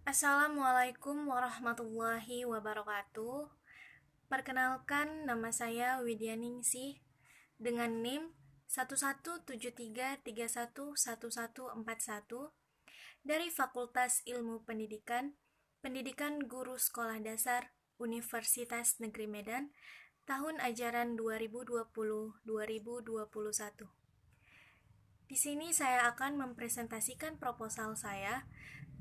Assalamualaikum warahmatullahi wabarakatuh. Perkenalkan, nama saya Widya Ningsih dengan NIM 1173311141 dari Fakultas Ilmu Pendidikan, Pendidikan Guru Sekolah Dasar Universitas Negeri Medan, tahun ajaran 2020-2021. Di sini saya akan mempresentasikan proposal saya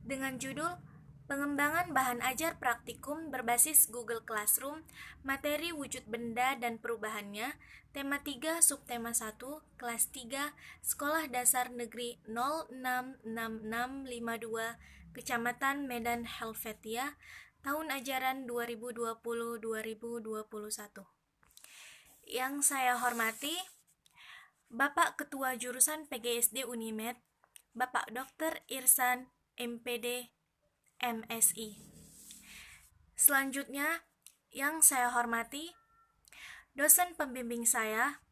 dengan judul Pengembangan Bahan Ajar Praktikum Berbasis Google Classroom, Materi Wujud Benda dan Perubahannya, Tema 3, Subtema 1, Kelas 3, Sekolah Dasar Negeri 066652, Kecamatan Medan Helvetia, tahun ajaran 2020-2021. Yang saya hormati, Bapak Ketua Jurusan PGSD Unimed, Bapak Dr. Irsan, MPD, MSI. Selanjutnya, yang saya hormati, dosen pembimbing saya,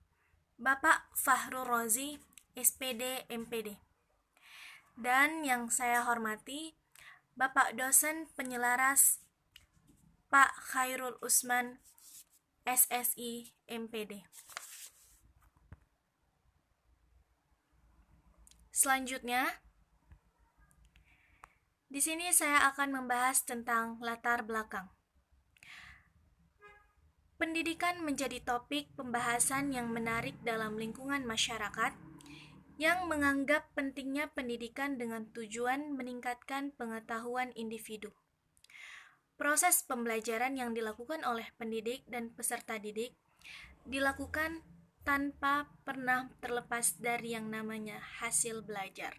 Bapak Fahrul Rozi, SPD, MPD. Dan yang saya hormati, Bapak dosen penyelaras, Pak Khairul Usman, SSI, MPD. Selanjutnya, di sini saya akan membahas tentang latar belakang. Pendidikan menjadi topik pembahasan yang menarik dalam lingkungan masyarakat yang menganggap pentingnya pendidikan dengan tujuan meningkatkan pengetahuan individu. Proses pembelajaran yang dilakukan oleh pendidik dan peserta didik dilakukan tanpa pernah terlepas dari yang namanya hasil belajar.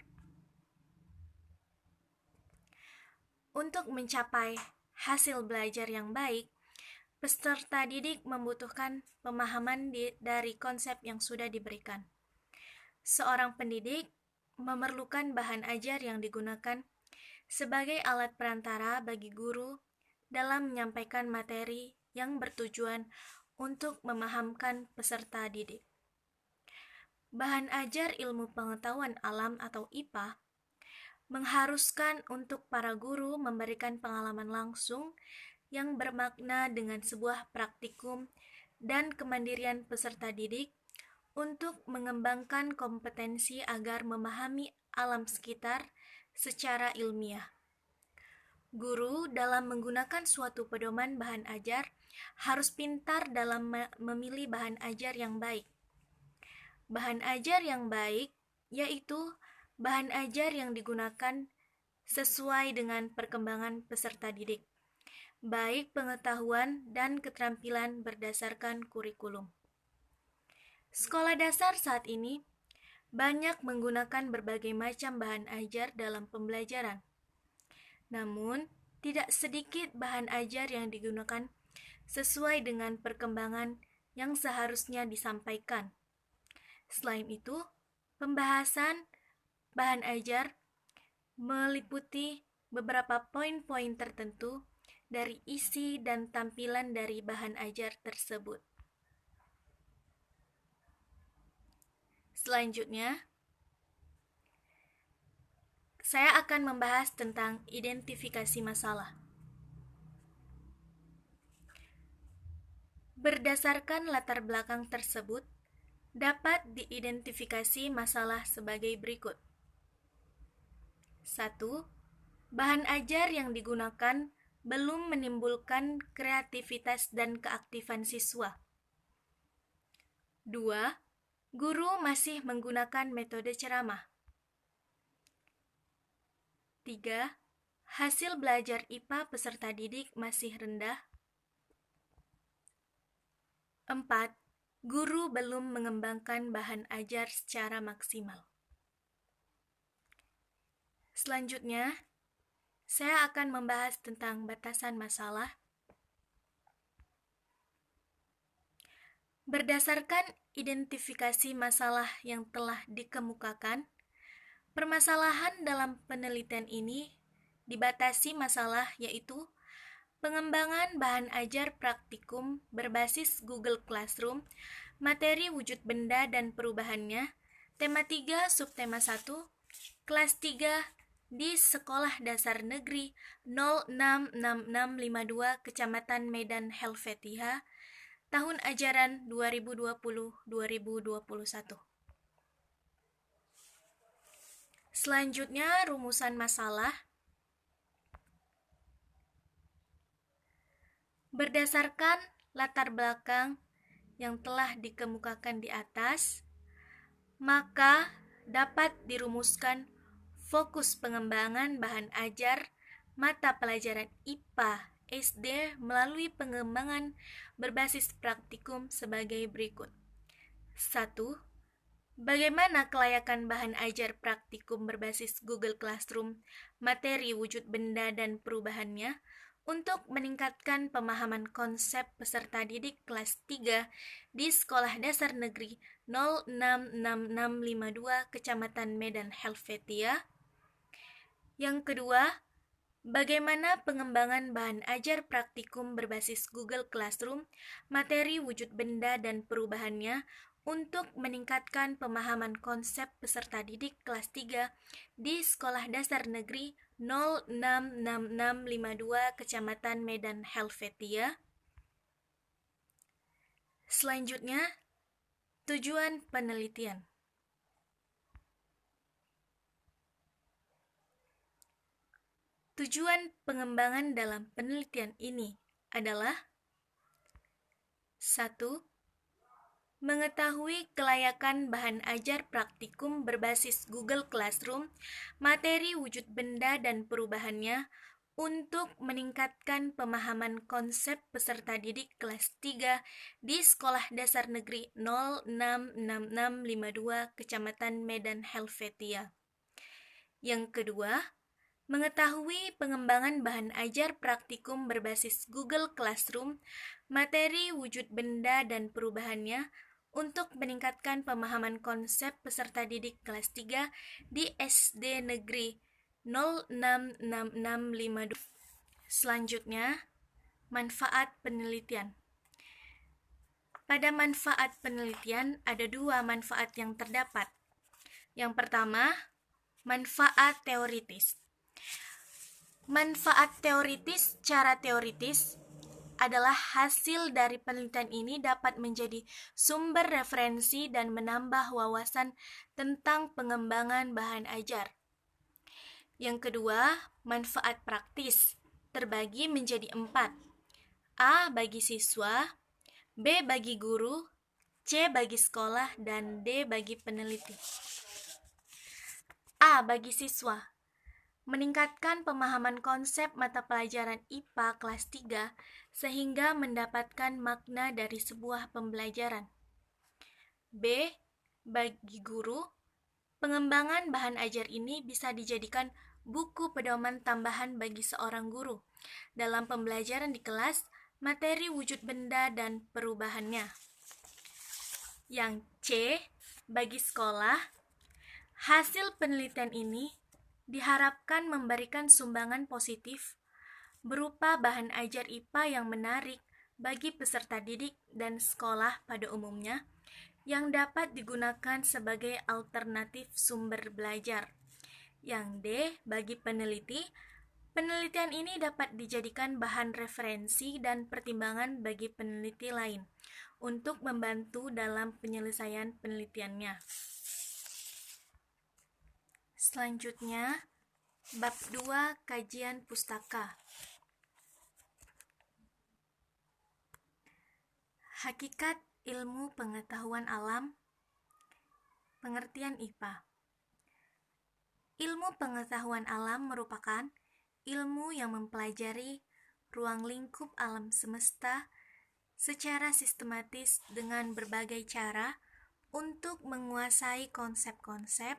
Untuk mencapai hasil belajar yang baik, peserta didik membutuhkan pemahaman dari konsep yang sudah diberikan. Seorang pendidik memerlukan bahan ajar yang digunakan sebagai alat perantara bagi guru dalam menyampaikan materi yang bertujuan untuk memahamkan peserta didik. Bahan ajar ilmu pengetahuan alam atau IPA mengharuskan untuk para guru memberikan pengalaman langsung yang bermakna dengan sebuah praktikum dan kemandirian peserta didik untuk mengembangkan kompetensi agar memahami alam sekitar secara ilmiah. Guru dalam menggunakan suatu pedoman bahan ajar harus pintar dalam memilih bahan ajar yang baik. Bahan ajar yang baik yaitu bahan ajar yang digunakan sesuai dengan perkembangan peserta didik, baik pengetahuan dan keterampilan berdasarkan kurikulum. Sekolah dasar saat ini banyak menggunakan berbagai macam bahan ajar dalam pembelajaran. Namun, tidak sedikit bahan ajar yang digunakan sesuai dengan perkembangan yang seharusnya disampaikan. Selain itu, pembahasan bahan ajar meliputi beberapa poin-poin tertentu dari isi dan tampilan dari bahan ajar tersebut. Selanjutnya, saya akan membahas tentang identifikasi masalah. Berdasarkan latar belakang tersebut, dapat diidentifikasi masalah sebagai berikut. 1. Bahan ajar yang digunakan belum menimbulkan kreativitas dan keaktifan siswa. 2. Guru masih menggunakan metode ceramah. 3. Hasil belajar IPA peserta didik masih rendah. 4. Guru belum mengembangkan bahan ajar secara maksimal. Selanjutnya, saya akan membahas tentang batasan masalah. Berdasarkan identifikasi masalah yang telah dikemukakan, permasalahan dalam penelitian ini dibatasi masalah yaitu pengembangan bahan ajar praktikum berbasis Google Classroom, materi wujud benda dan perubahannya, tema 3, subtema 1, kelas 3, di Sekolah Dasar Negeri 066652 Kecamatan Medan Helvetia, tahun ajaran 2020-2021. Selanjutnya, rumusan masalah. Berdasarkan latar belakang yang telah dikemukakan di atas, maka dapat dirumuskan fokus pengembangan bahan ajar mata pelajaran IPA SD melalui pengembangan berbasis praktikum sebagai berikut. 1. Bagaimana kelayakan bahan ajar praktikum berbasis Google Classroom, materi wujud benda dan perubahannya untuk meningkatkan pemahaman konsep peserta didik kelas 3 di Sekolah Dasar Negeri 066652 Kecamatan Medan Helvetia. Yang kedua, bagaimana pengembangan bahan ajar praktikum berbasis Google Classroom, materi wujud benda dan perubahannya untuk meningkatkan pemahaman konsep peserta didik kelas 3 di Sekolah Dasar Negeri 066652 Kecamatan Medan Helvetia. Selanjutnya, tujuan penelitian. Tujuan pengembangan dalam penelitian ini adalah 1. Mengetahui kelayakan bahan ajar praktikum berbasis Google Classroom, materi wujud benda dan perubahannya untuk meningkatkan pemahaman konsep peserta didik kelas 3 di Sekolah Dasar Negeri 066652 Kecamatan Medan Helvetia. Yang kedua, mengetahui pengembangan bahan ajar praktikum berbasis Google Classroom, materi wujud benda dan perubahannya untuk meningkatkan pemahaman konsep peserta didik kelas 3 di SD Negeri 066652. Selanjutnya, manfaat penelitian. Pada manfaat penelitian ada 2 manfaat yang terdapat. Yang pertama, manfaat teoritis. Manfaat teoritis secara teoritis adalah hasil dari penelitian ini dapat menjadi sumber referensi dan menambah wawasan tentang pengembangan bahan ajar. Yang kedua, manfaat praktis terbagi menjadi 4. A bagi siswa, B bagi guru, C bagi sekolah, dan D bagi peneliti. A bagi siswa. Meningkatkan pemahaman konsep mata pelajaran IPA kelas 3 sehingga mendapatkan makna dari sebuah pembelajaran. B. Bagi guru, pengembangan bahan ajar ini bisa dijadikan buku pedoman tambahan bagi seorang guru dalam pembelajaran di kelas, materi wujud benda dan perubahannya. Yang C. Bagi sekolah, hasil penelitian ini diharapkan memberikan sumbangan positif berupa bahan ajar IPA yang menarik bagi peserta didik dan sekolah pada umumnya yang dapat digunakan sebagai alternatif sumber belajar. Yang D, bagi peneliti, penelitian ini dapat dijadikan bahan referensi dan pertimbangan bagi peneliti lain untuk membantu dalam penyelesaian penelitiannya. Selanjutnya, bab 2 kajian pustaka. Hakikat ilmu pengetahuan alam, pengertian IPA. Ilmu pengetahuan alam merupakan ilmu yang mempelajari ruang lingkup alam semesta secara sistematis dengan berbagai cara untuk menguasai konsep-konsep,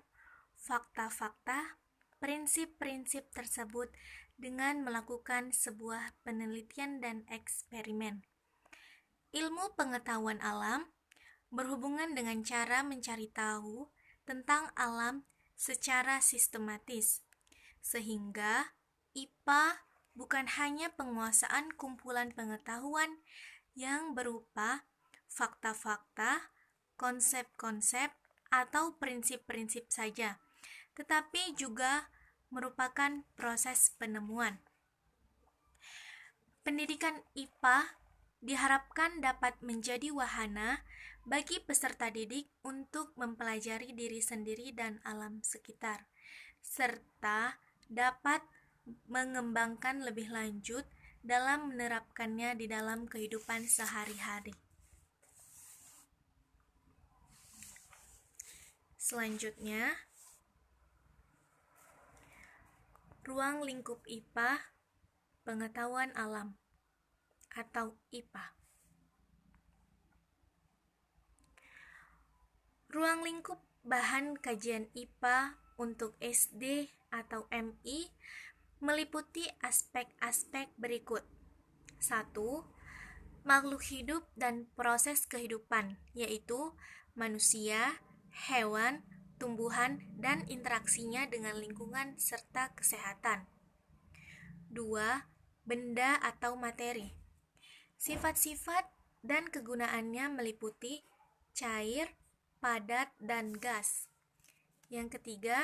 fakta-fakta, prinsip-prinsip tersebut dengan melakukan sebuah penelitian dan eksperimen. Ilmu pengetahuan alam berhubungan dengan cara mencari tahu tentang alam secara sistematis, sehingga IPA bukan hanya penguasaan kumpulan pengetahuan yang berupa fakta-fakta, konsep-konsep, atau prinsip-prinsip saja, tetapi juga merupakan proses penemuan. Pendidikan IPA diharapkan dapat menjadi wahana bagi peserta didik untuk mempelajari diri sendiri dan alam sekitar, serta dapat mengembangkan lebih lanjut dalam menerapkannya di dalam kehidupan sehari-hari. Selanjutnya, ruang lingkup IPA, pengetahuan alam atau IPA. Ruang lingkup bahan kajian IPA untuk SD atau MI meliputi aspek-aspek berikut. 1. Makhluk hidup dan proses kehidupan, yaitu manusia, hewan, tumbuhan, dan interaksinya dengan lingkungan serta kesehatan. 2. Benda atau materi. Sifat-sifat dan kegunaannya meliputi cair, padat, dan gas. Yang ketiga,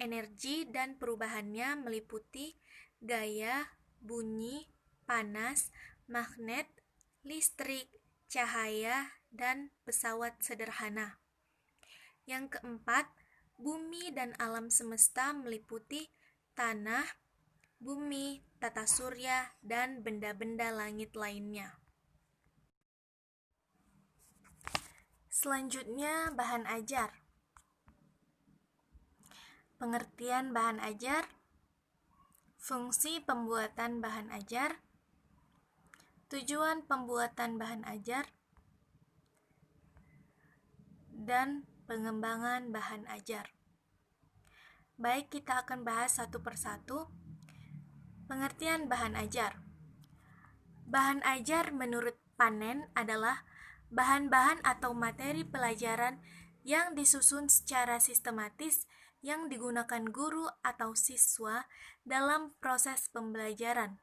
energi dan perubahannya meliputi gaya, bunyi, panas, magnet, listrik, cahaya, dan pesawat sederhana. Yang keempat, bumi dan alam semesta meliputi tanah, bumi, tata surya, dan benda-benda langit lainnya. Selanjutnya, bahan ajar. Pengertian bahan ajar, fungsi pembuatan bahan ajar, tujuan pembuatan bahan ajar, dan pengembangan bahan ajar. Baik, kita akan bahas satu persatu. Pengertian bahan ajar. Bahan ajar menurut Panen adalah bahan-bahan atau materi pelajaran yang disusun secara sistematis yang digunakan guru atau siswa dalam proses pembelajaran.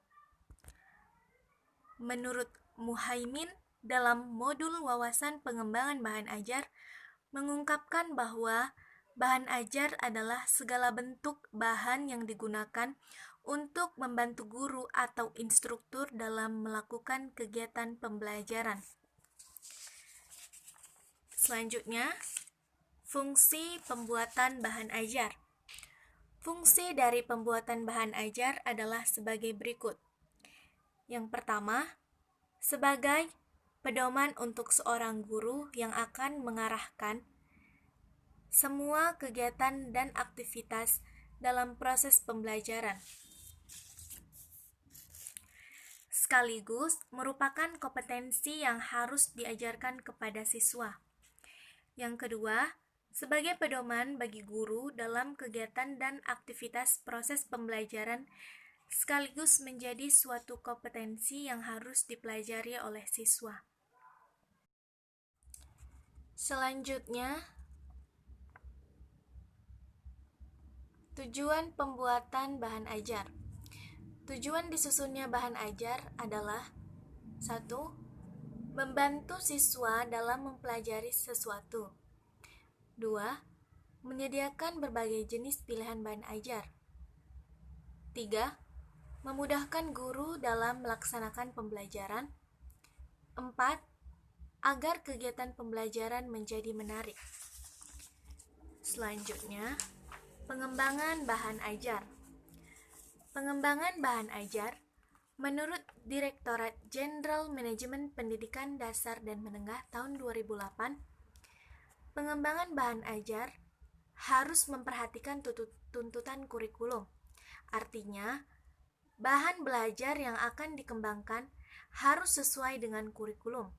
Menurut Muhaimin, dalam modul wawasan pengembangan bahan ajar, mengungkapkan bahwa bahan ajar adalah segala bentuk bahan yang digunakan untuk membantu guru atau instruktur dalam melakukan kegiatan pembelajaran. Selanjutnya, fungsi pembuatan bahan ajar. Fungsi dari pembuatan bahan ajar adalah sebagai berikut. Yang pertama, sebagai pedoman untuk seorang guru yang akan mengarahkan semua kegiatan dan aktivitas dalam proses pembelajaran, sekaligus merupakan kompetensi yang harus diajarkan kepada siswa. Yang kedua, sebagai pedoman bagi guru dalam kegiatan dan aktivitas proses pembelajaran, sekaligus menjadi suatu kompetensi yang harus dipelajari oleh siswa. Selanjutnya, tujuan pembuatan bahan ajar. Tujuan disusunnya bahan ajar adalah 1. Membantu siswa dalam mempelajari sesuatu. 2. Menyediakan berbagai jenis pilihan bahan ajar. 3. Memudahkan guru dalam melaksanakan pembelajaran. 4. Agar kegiatan pembelajaran menjadi menarik. Selanjutnya, pengembangan bahan ajar. Pengembangan bahan ajar, menurut Direktorat Jenderal Manajemen Pendidikan Dasar dan Menengah tahun 2008, pengembangan bahan ajar harus memperhatikan tuntutan kurikulum. Artinya, bahan belajar yang akan dikembangkan harus sesuai dengan kurikulum.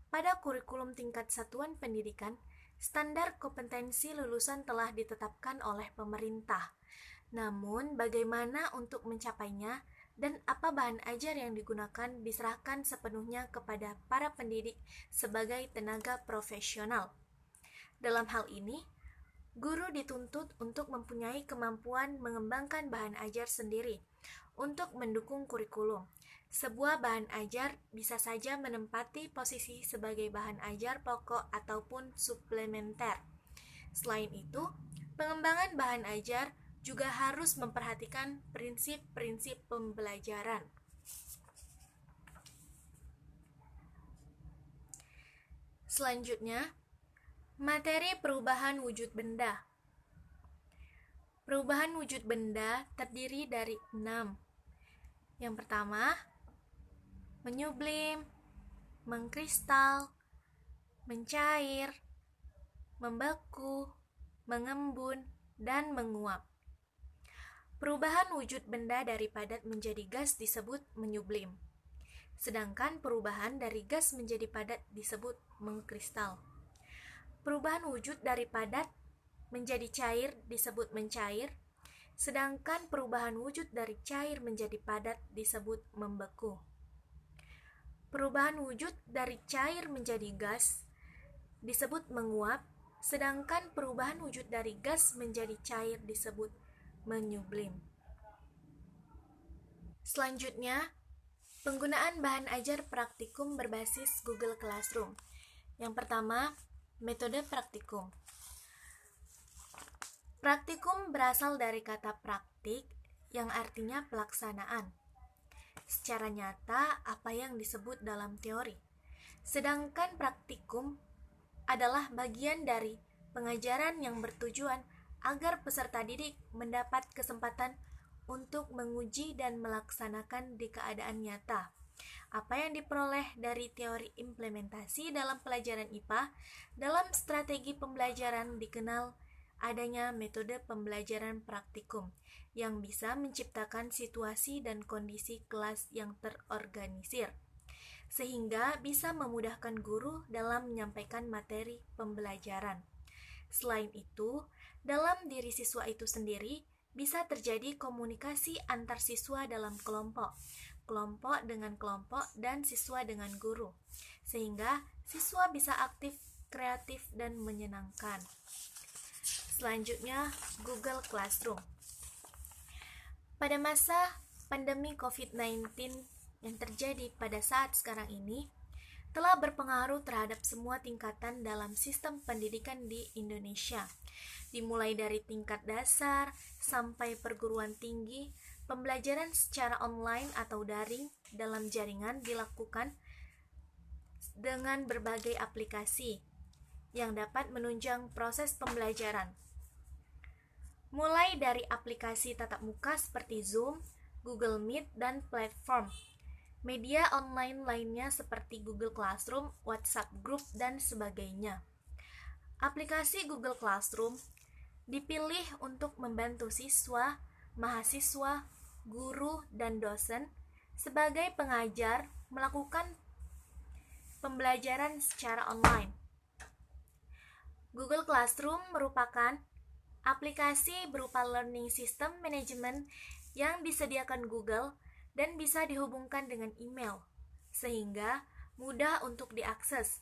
Pada kurikulum tingkat satuan pendidikan, standar kompetensi lulusan telah ditetapkan oleh pemerintah. Namun, bagaimana untuk mencapainya dan apa bahan ajar yang digunakan diserahkan sepenuhnya kepada para pendidik sebagai tenaga profesional. Dalam hal ini, guru dituntut untuk mempunyai kemampuan mengembangkan bahan ajar sendiri untuk mendukung kurikulum. Sebuah bahan ajar bisa saja menempati posisi sebagai bahan ajar pokok ataupun suplementer. Selain itu, pengembangan bahan ajar juga harus memperhatikan prinsip-prinsip pembelajaran. Selanjutnya, materi perubahan wujud benda. Perubahan wujud benda terdiri dari 6. Yang pertama, menyublim, mengkristal, mencair, membeku, mengembun, dan menguap. Perubahan wujud benda dari padat menjadi gas disebut menyublim, sedangkan perubahan dari gas menjadi padat disebut mengkristal. Perubahan wujud dari padat menjadi cair disebut mencair, sedangkan perubahan wujud dari cair menjadi padat disebut membeku. Perubahan wujud dari cair menjadi gas disebut menguap, sedangkan perubahan wujud dari gas menjadi cair disebut menyublim. Selanjutnya, penggunaan bahan ajar praktikum berbasis Google Classroom. Yang pertama, metode praktikum. Praktikum berasal dari kata praktik yang artinya pelaksanaan. Secara nyata, apa yang disebut dalam teori. Sedangkan praktikum adalah bagian dari pengajaran yang bertujuan agar peserta didik mendapat kesempatan untuk menguji dan melaksanakan di keadaan nyata apa yang diperoleh dari teori implementasi dalam pelajaran IPA. Dalam strategi pembelajaran dikenal adanya metode pembelajaran praktikum yang bisa menciptakan situasi dan kondisi kelas yang terorganisir, sehingga bisa memudahkan guru dalam menyampaikan materi pembelajaran. Selain itu, dalam diri siswa itu sendiri bisa terjadi komunikasi antar siswa dalam kelompok, kelompok dengan kelompok, dan siswa dengan guru, sehingga siswa bisa aktif, kreatif, dan menyenangkan. Selanjutnya, Google Classroom. Pada masa pandemi COVID-19 yang terjadi pada saat sekarang ini, telah berpengaruh terhadap semua tingkatan dalam sistem pendidikan di Indonesia. Dimulai dari tingkat dasar sampai perguruan tinggi, pembelajaran secara online atau daring dalam jaringan dilakukan dengan berbagai aplikasi yang dapat menunjang proses pembelajaran. Mulai dari aplikasi tatap muka seperti Zoom, Google Meet, dan platform media online lainnya seperti Google Classroom, WhatsApp Group, dan sebagainya. Aplikasi Google Classroom dipilih untuk membantu siswa, mahasiswa, guru, dan dosen sebagai pengajar melakukan pembelajaran secara online. Google Classroom merupakan aplikasi berupa learning system management yang disediakan Google dan bisa dihubungkan dengan email, sehingga mudah untuk diakses.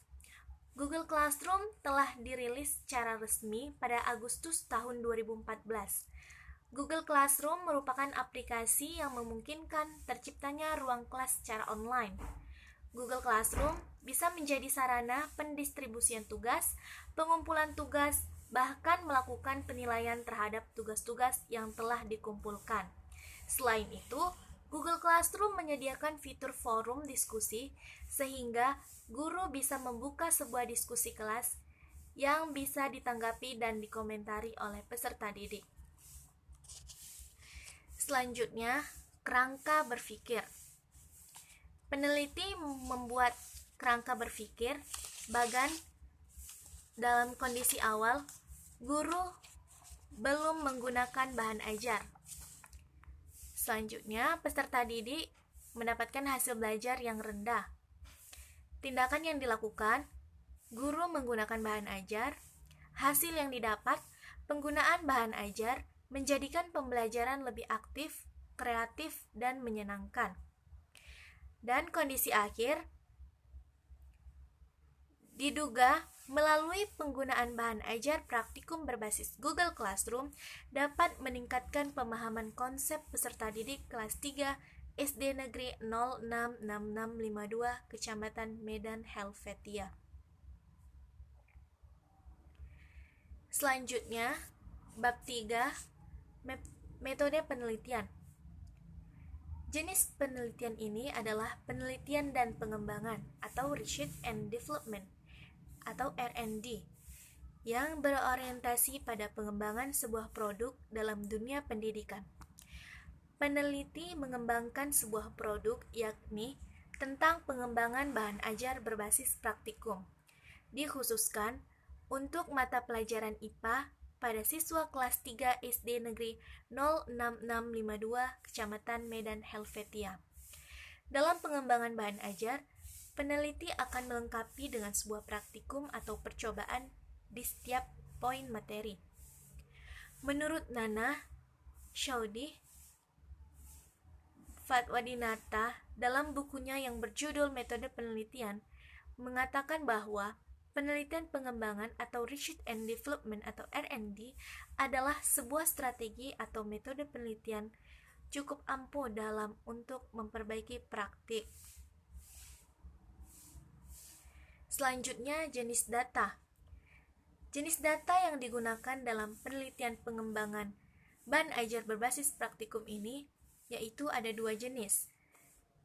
Google Classroom telah dirilis secara resmi pada Agustus tahun 2014. Google Classroom merupakan aplikasi yang memungkinkan terciptanya ruang kelas secara online. Google Classroom bisa menjadi sarana pendistribusian tugas, pengumpulan tugas, bahkan melakukan penilaian terhadap tugas-tugas yang telah dikumpulkan. Selain itu, Google Classroom menyediakan fitur forum diskusi sehingga guru bisa membuka sebuah diskusi kelas yang bisa ditanggapi dan dikomentari oleh peserta didik. Selanjutnya, kerangka berpikir. Peneliti membuat kerangka berpikir bagan dalam kondisi awal guru belum menggunakan bahan ajar. Selanjutnya, peserta didik mendapatkan hasil belajar yang rendah. Tindakan yang dilakukan, guru menggunakan bahan ajar. Hasil yang didapat, penggunaan bahan ajar menjadikan pembelajaran lebih aktif, kreatif, dan menyenangkan. Dan kondisi akhir, diduga melalui penggunaan bahan ajar praktikum berbasis Google Classroom dapat meningkatkan pemahaman konsep peserta didik kelas 3 SD Negeri 066652 Kecamatan Medan Helvetia. Selanjutnya, bab 3, Metode penelitian. Jenis penelitian ini adalah penelitian dan pengembangan atau Research and Development atau R&D yang berorientasi pada pengembangan sebuah produk dalam dunia pendidikan. Peneliti mengembangkan sebuah produk yakni tentang pengembangan bahan ajar berbasis praktikum, dikhususkan untuk mata pelajaran IPA pada siswa kelas 3 SD Negeri 06652 Kecamatan Medan Helvetia. Dalam pengembangan bahan ajar, peneliti akan melengkapi dengan sebuah praktikum atau percobaan di setiap poin materi. Menurut Nana Shaudi Fatwadinata dalam bukunya yang berjudul Metode Penelitian mengatakan bahwa penelitian pengembangan atau Research and Development atau R&D adalah sebuah strategi atau metode penelitian cukup ampuh dalam untuk memperbaiki praktik. Selanjutnya, jenis data. Jenis data yang digunakan dalam penelitian pengembangan bahan ajar berbasis praktikum ini yaitu ada dua jenis.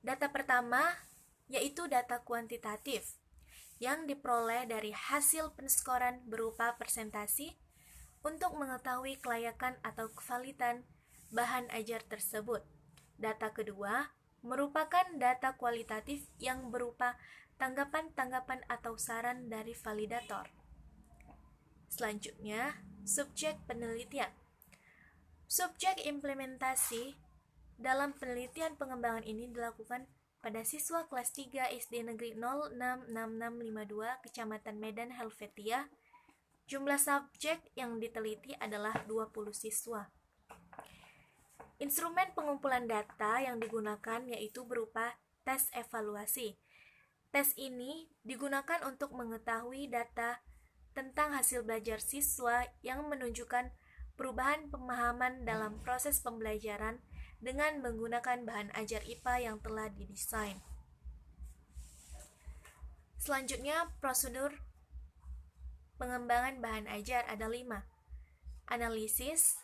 Data pertama yaitu data kuantitatif yang diperoleh dari hasil penskoran berupa persentasi untuk mengetahui kelayakan atau kevalitan bahan ajar tersebut. Data kedua merupakan data kualitatif yang berupa tanggapan-tanggapan atau saran dari validator. Selanjutnya, subjek penelitian. Subjek implementasi dalam penelitian pengembangan ini dilakukan pada siswa kelas 3 SD Negeri 06652 Kecamatan Medan Helvetia. Jumlah subjek yang diteliti adalah 20 siswa. Instrumen pengumpulan data yang digunakan yaitu berupa tes evaluasi. Tes ini digunakan untuk mengetahui data tentang hasil belajar siswa yang menunjukkan perubahan pemahaman dalam proses pembelajaran dengan menggunakan bahan ajar IPA yang telah didesain. Selanjutnya, prosedur pengembangan bahan ajar ada 5. Analisis,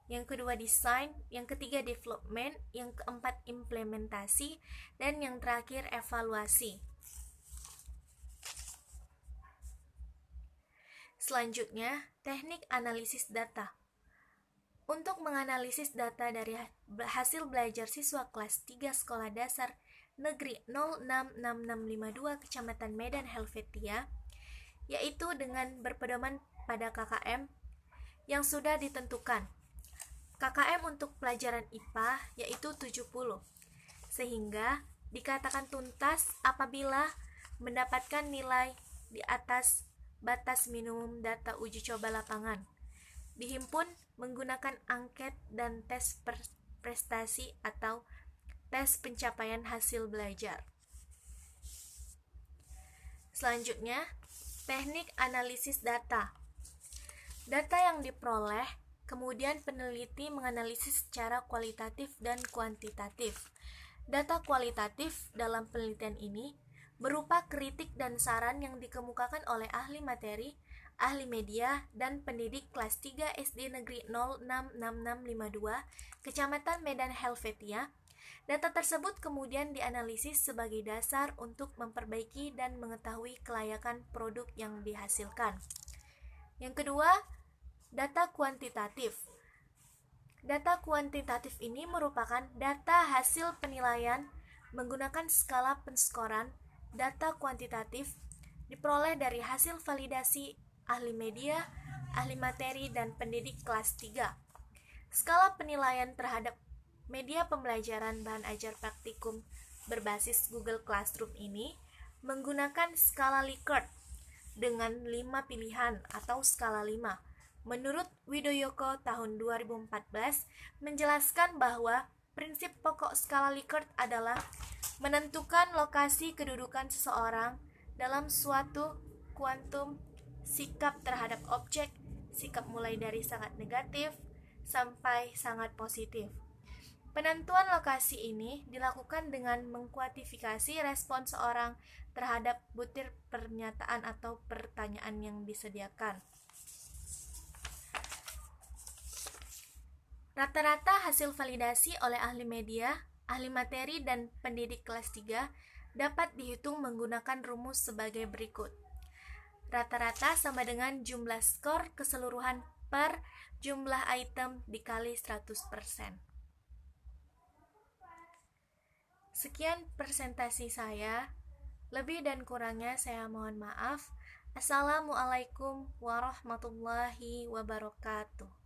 yang kedua desain, yang ketiga development, yang keempat implementasi, dan yang terakhir evaluasi. Selanjutnya, teknik analisis data. Untuk menganalisis data dari hasil belajar siswa kelas 3 Sekolah Dasar Negeri 06652 Kecamatan Medan Helvetia, yaitu dengan berpedoman pada KKM yang sudah ditentukan. KKM untuk pelajaran IPA yaitu 70, sehingga dikatakan tuntas apabila mendapatkan nilai di atas batas minimum data uji coba lapangan. Dihimpun menggunakan angket dan tes prestasi atau tes pencapaian hasil belajar. Selanjutnya, teknik analisis data. Data yang diperoleh, kemudian peneliti menganalisis secara kualitatif dan kuantitatif. Data kualitatif dalam penelitian ini berupa kritik dan saran yang dikemukakan oleh ahli materi, ahli media, dan pendidik kelas 3 SD Negeri 06652 Kecamatan Medan Helvetia. Data tersebut kemudian dianalisis sebagai dasar untuk memperbaiki dan mengetahui kelayakan produk yang dihasilkan. Yang kedua, data kuantitatif. Data kuantitatif ini merupakan data hasil penilaian menggunakan skala penskoran. Data kuantitatif diperoleh dari hasil validasi ahli media, ahli materi, dan pendidik kelas 3. Skala penilaian terhadap media pembelajaran bahan ajar praktikum berbasis Google Classroom ini menggunakan skala Likert dengan 5 pilihan atau skala 5. Menurut Widoyoko tahun 2014 menjelaskan bahwa prinsip pokok skala Likert adalah menentukan lokasi kedudukan seseorang dalam suatu kuantum sikap terhadap objek, sikap mulai dari sangat negatif sampai sangat positif. Penentuan lokasi ini dilakukan dengan mengkuantifikasi respon seorang terhadap butir pernyataan atau pertanyaan yang disediakan. Rata-rata hasil validasi oleh ahli media, ahli materi, dan pendidik kelas 3 dapat dihitung menggunakan rumus sebagai berikut. Rata-rata sama dengan jumlah skor keseluruhan per jumlah item dikali 100%. Sekian presentasi saya. Lebih dan kurangnya saya mohon maaf. Assalamualaikum warahmatullahi wabarakatuh.